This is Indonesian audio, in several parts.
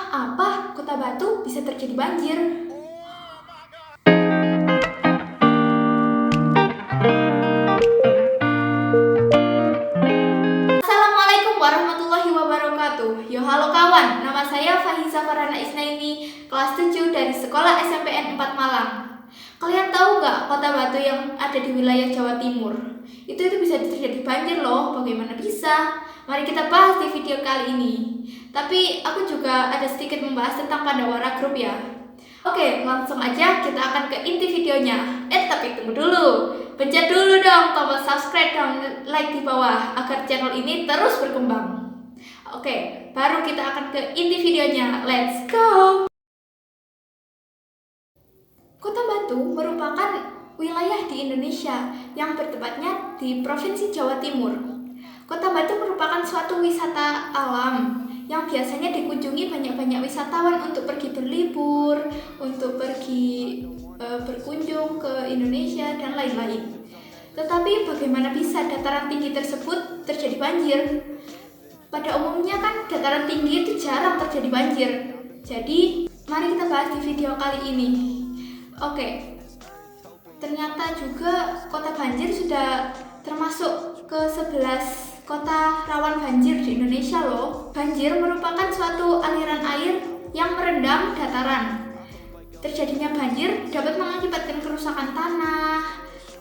apa Kota Batu bisa terjadi banjir? Assalamualaikum warahmatullahi wabarakatuh. Yo halo kawan, nama saya Fahiza Farhana Isnaini, kelas 7 dari Sekolah SMPN 4 Malang. Kalian tahu nggak Kota Batu yang ada di wilayah Jawa Timur? Itu bisa terjadi banjir loh, bagaimana bisa? Mari kita bahas di video kali ini. Tapi aku juga ada sedikit membahas tentang Pandawara Group ya. Oke, langsung aja kita akan ke inti videonya. Tapi tunggu dulu. Pencet dulu dong tombol subscribe dan like di bawah agar channel ini terus berkembang. Oke, baru kita akan ke inti videonya. Let's go! Kota Batu merupakan wilayah di Indonesia yang bertepatnya di Provinsi Jawa Timur. Kota Batu merupakan suatu wisata alam yang biasanya dikunjungi banyak-banyak wisatawan untuk pergi berlibur, untuk pergi berkunjung ke Indonesia dan lain-lain. Tetapi bagaimana bisa dataran tinggi tersebut terjadi banjir? Pada umumnya kan dataran tinggi itu jarang terjadi banjir. Jadi mari kita bahas di video kali ini. Oke, ternyata juga kota banjir sudah termasuk ke 11 kota rawan banjir di Indonesia loh. Banjir merupakan suatu aliran air yang merendam dataran. Terjadinya banjir dapat mengakibatkan kerusakan tanah,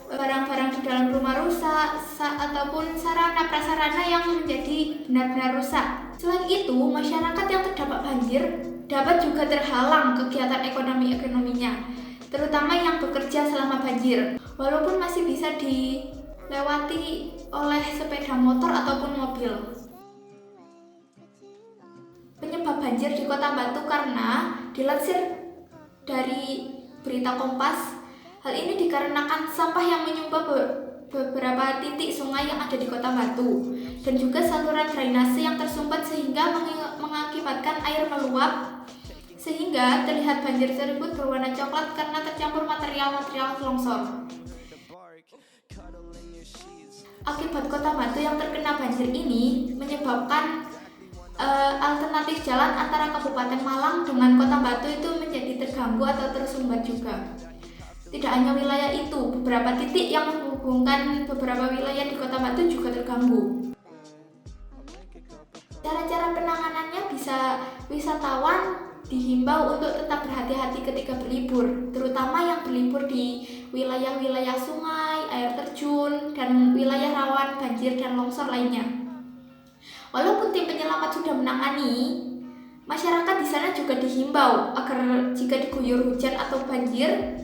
barang-barang di dalam rumah rusak, ataupun sarana prasarana yang menjadi benar-benar rusak. Selain itu, masyarakat yang terdampak banjir dapat juga terhalang kegiatan ekonominya, terutama yang bekerja selama banjir, walaupun masih bisa dilewati oleh sepeda motor ataupun mobil. Penyebab banjir di Kota Batu karena dilansir dari berita Kompas, hal ini dikarenakan sampah yang menyumbang beberapa titik sungai yang ada di Kota Batu dan juga saluran drainase yang tersumbat sehingga mengakibatkan air meluap sehingga terlihat banjir tersebut berwarna coklat karena tercampur material-material longsor. Akibat Kota Batu yang terkena banjir ini menyebabkan alternatif jalan antara Kabupaten Malang dengan Kota Batu itu menjadi terganggu atau tersumbat juga. Tidak hanya wilayah itu, beberapa titik yang menghubungkan beberapa wilayah di Kota Batu juga terganggu. Cara-cara penanganannya bisa wisatawan dihimbau untuk tetap berhati-hati ketika berlibur, terutama yang berlibur di wilayah-wilayah sungai, air terjun, dan wilayah rawan banjir dan longsor lainnya. Walaupun tim penyelamat sudah menangani, masyarakat di sana juga dihimbau agar jika diguyur hujan atau banjir,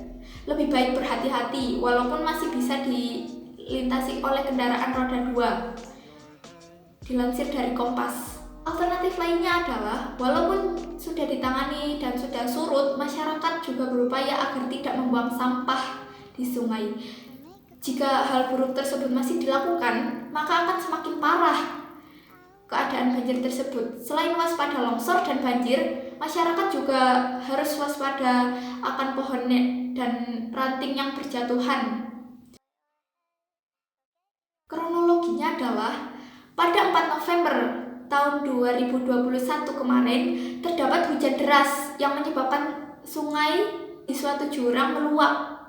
lebih baik berhati-hati walaupun masih bisa dilintasi oleh kendaraan roda 2. Dilansir dari Kompas. Alternatif lainnya adalah, walaupun sudah ditangani dan sudah surut, masyarakat juga berupaya agar tidak membuang sampah di sungai. Jika hal buruk tersebut masih dilakukan, maka akan semakin parah keadaan banjir tersebut. Selain waspada longsor dan banjir, masyarakat juga harus waspada akan pohon dan ranting yang berjatuhan. Kronologinya adalah pada 4 November tahun 2021 kemarin terdapat hujan deras yang menyebabkan sungai di suatu jurang meluap.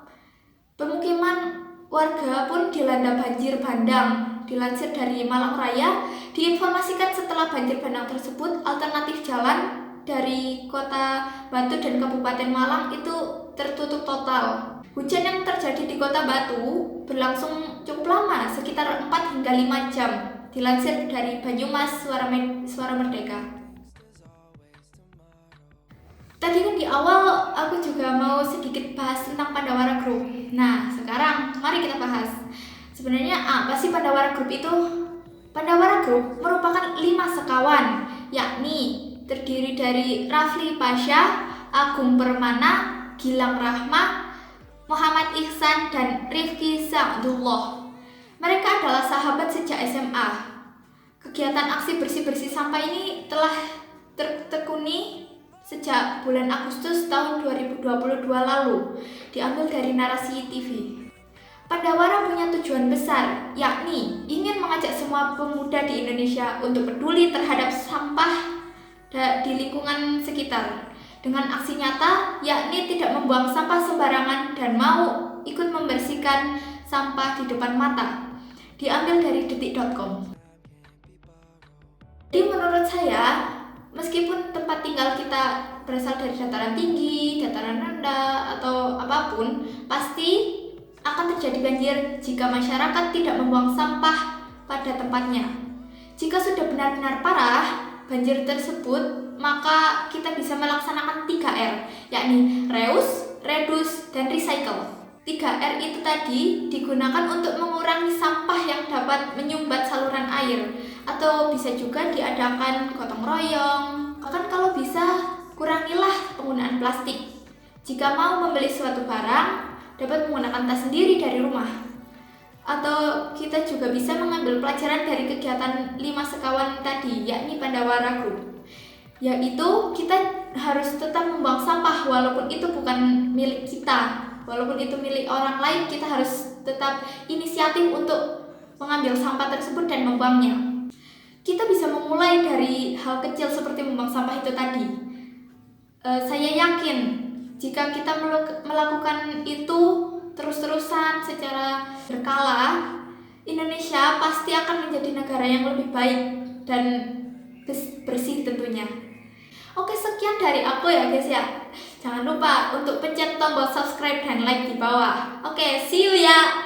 Pemukiman warga pun dilanda banjir bandang. Dilansir dari Malang Raya, diinformasikan setelah banjir bandang tersebut, alternatif jalan dari Kota Batu dan Kabupaten Malang itu tertutup total. Hujan yang terjadi di Kota Batu berlangsung cukup lama, sekitar 4 hingga 5 jam. Dilansir dari Banyumas Suara Merdeka. Tadi kan di awal aku juga mau sedikit bahas tentang Pandawara Group. Nah, sekarang mari kita bahas. Sebenarnya apa sih Pandawara Group itu? Pandawara Group merupakan 5 sekawan, yakni terdiri dari Rafli Pasha, Agung Permana, Gilang Rahma, Muhammad Ihsan, dan Rifki Sa'dullah. Mereka adalah sahabat sejak SMA. Kegiatan aksi bersih-bersih sampah ini telah tertekuni sejak bulan Agustus tahun 2022 lalu, diambil dari Narasi TV. Pandawara punya tujuan besar, yakni ingin mengajak semua pemuda di Indonesia untuk peduli terhadap sampah di lingkungan sekitar dengan aksi nyata, yakni tidak membuang sampah sembarangan dan mau ikut membersihkan sampah di depan mata. Diambil dari detik.com. Jadi menurut saya, meskipun tempat tinggal kita berasal dari dataran tinggi, dataran rendah, atau apapun, pasti akan terjadi banjir jika masyarakat tidak membuang sampah pada tempatnya. Jika sudah benar-benar parah banjir tersebut, maka kita bisa melaksanakan 3R, yakni reuse, reduce, dan recycle. 3R itu tadi digunakan untuk mengurangi sampah yang dapat menyumbat saluran air, atau bisa juga diadakan gotong royong. Bahkan kalau bisa, kurangilah penggunaan plastik. Jika mau membeli suatu barang, dapat menggunakan tas sendiri dari rumah. Atau kita juga bisa mengambil pelajaran dari kegiatan 5 sekawan tadi, yakni Pandawara Group, yaitu kita harus tetap membuang sampah walaupun itu bukan milik kita. Walaupun itu milik orang lain, kita harus tetap inisiatif untuk mengambil sampah tersebut dan membuangnya. Kita bisa memulai dari hal kecil seperti membuang sampah itu tadi. Saya yakin jika kita melakukan itu terus-terusan secara berkala, Indonesia pasti akan menjadi negara yang lebih baik dan bersih tentunya. Oke, sekian dari aku ya guys ya. Jangan lupa untuk pencet tombol subscribe dan like di bawah. Oke, see you ya.